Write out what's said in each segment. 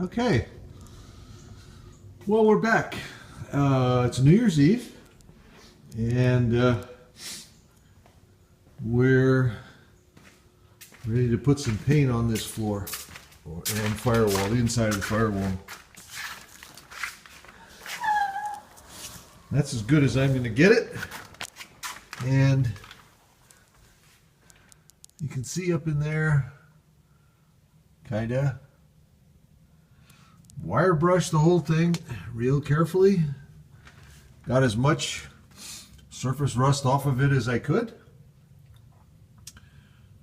Okay, well, we're back. It's New Year's Eve, and we're ready to put some paint on this floor and firewall, the inside of the firewall. That's as good as I'm going to get it, and you can see up in there, kinda. Wire brush the whole thing real carefully. Got as much surface rust off of it as I could.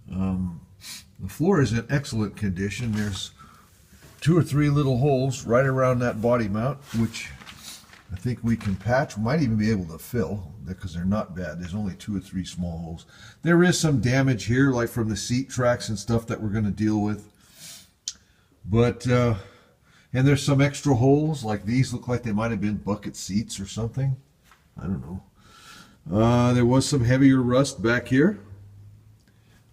The floor is in excellent condition. There's 2 or 3 little holes right around that body mount, which I think we can patch. We might even be able to fill because they're not bad. There's only 2 or 3 small holes. There is some damage here, like from the seat tracks and stuff that we're going to deal with. But and there's some extra holes, like these look like they might have been bucket seats or something. I don't know. There was some heavier rust back here.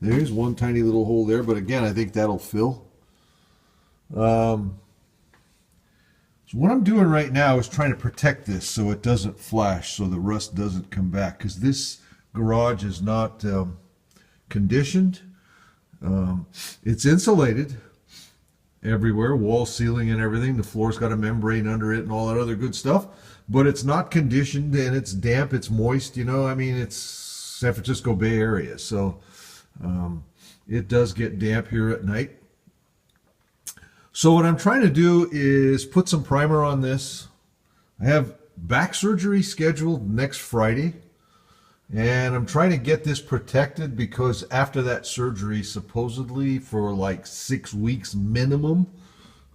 There's one tiny little hole there, but again, I think that'll fill. So what I'm doing right now is trying to protect this so it doesn't flash, so the rust doesn't come back, because this garage is not conditioned. It's insulated everywhere, wall, ceiling, and everything. The floor's got a membrane under it and all that other good stuff, but it's not conditioned, and it's damp, it's moist, you know. I mean, it's San Francisco Bay Area, so it does get damp here at night. So what I'm trying to do is put some primer on this. I have back surgery scheduled next Friday, and I'm trying to get this protected because after that surgery, supposedly for like 6 weeks minimum,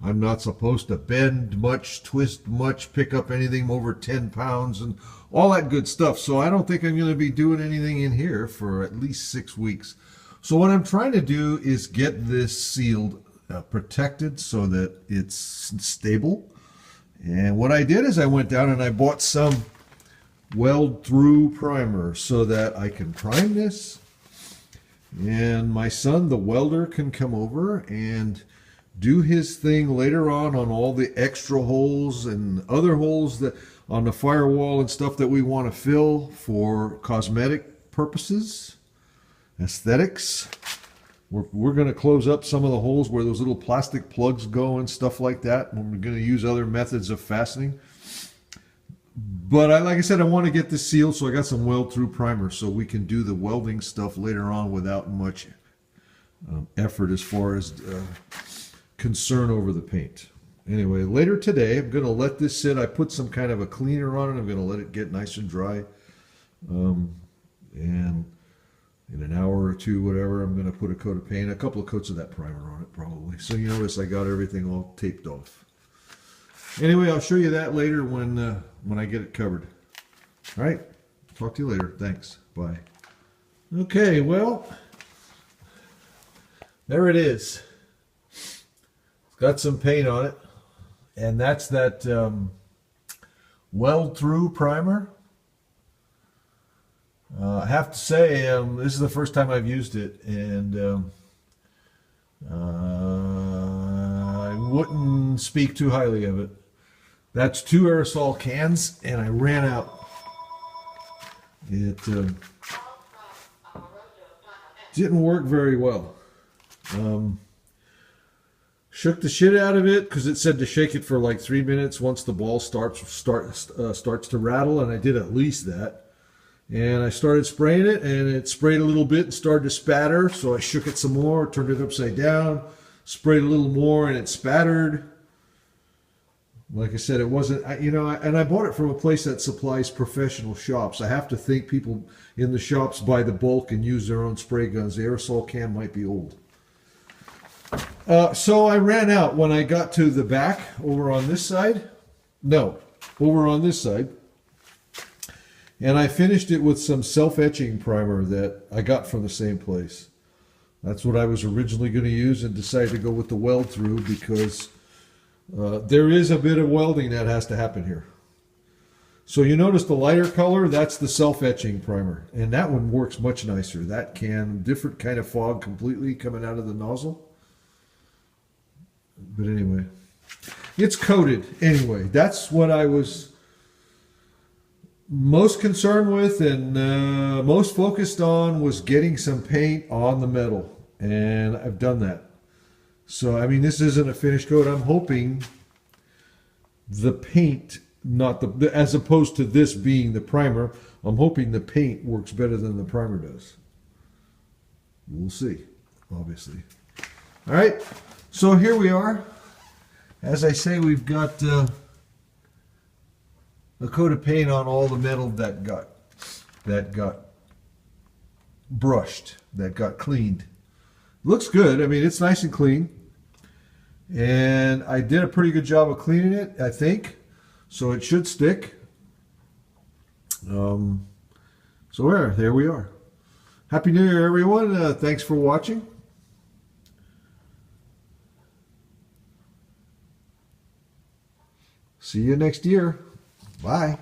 I'm not supposed to bend much, twist much, pick up anything over 10 pounds and all that good stuff. So I don't think I'm going to be doing anything in here for at least 6 weeks. So what I'm trying to do is get this sealed, protected so that it's stable. And what I did is I went down and I bought some weld through primer so that I can prime this, and my son, the welder, can come over and do his thing later on all the extra holes and other holes that on the firewall and stuff that we want to fill for cosmetic purposes, aesthetics. We're going to close up some of the holes where those little plastic plugs go and stuff like that, and we're going to use other methods of fastening. But like I said, I want to get this sealed, so I got some weld-through primer so we can do the welding stuff later on without much effort as far as concern over the paint. Anyway, later today, I'm going to let this sit. I put some kind of a cleaner on it. I'm going to let it get nice and dry. And in an hour or two, whatever, I'm going to put a coat of paint, a couple of coats of that primer on it probably. So you notice I got everything all taped off. Anyway, I'll show you that later when I get it covered. All right, talk to you later. Thanks. Bye. Okay, well, there it is. It's got some paint on it, and that's that weld-through primer. I have to say, this is the first time I've used it, and I wouldn't speak too highly of it. That's 2 aerosol cans, and I ran out. It didn't work very well. Shook the shit out of it because it said to shake it for like 3 minutes once the ball starts to rattle, and I did at least that. And I started spraying it, and it sprayed a little bit and started to spatter, so I shook it some more, turned it upside down, sprayed a little more, and it spattered. Like I said, it wasn't, and I bought it from a place that supplies professional shops. I have to think people in the shops buy the bulk and use their own spray guns. The aerosol can might be old. So I ran out when I got to the back over on this side. No, over on this side. And I finished it with some self-etching primer that I got from the same place. That's what I was originally going to use, and decided to go with the weld through because there is a bit of welding that has to happen here. So you notice the lighter color, that's the self-etching primer. And that one works much nicer. That can, different kind of fog completely coming out of the nozzle. But anyway, It's coated anyway. That's what I was most concerned with and most focused on, was getting some paint on the metal, and I've done that. So I mean, this isn't a finished coat. I'm hoping the paint, not the, as opposed to this being the primer, I'm hoping the paint works better than the primer does. We'll see, obviously. All right, so here we are. As I say, we've got a coat of paint on all the metal that got brushed, that got cleaned. Looks good. I mean, it's nice and clean. And I did a pretty good job of cleaning it, I think. So it should stick. So there we are. Happy New Year, everyone. Thanks for watching. See you next year. Bye.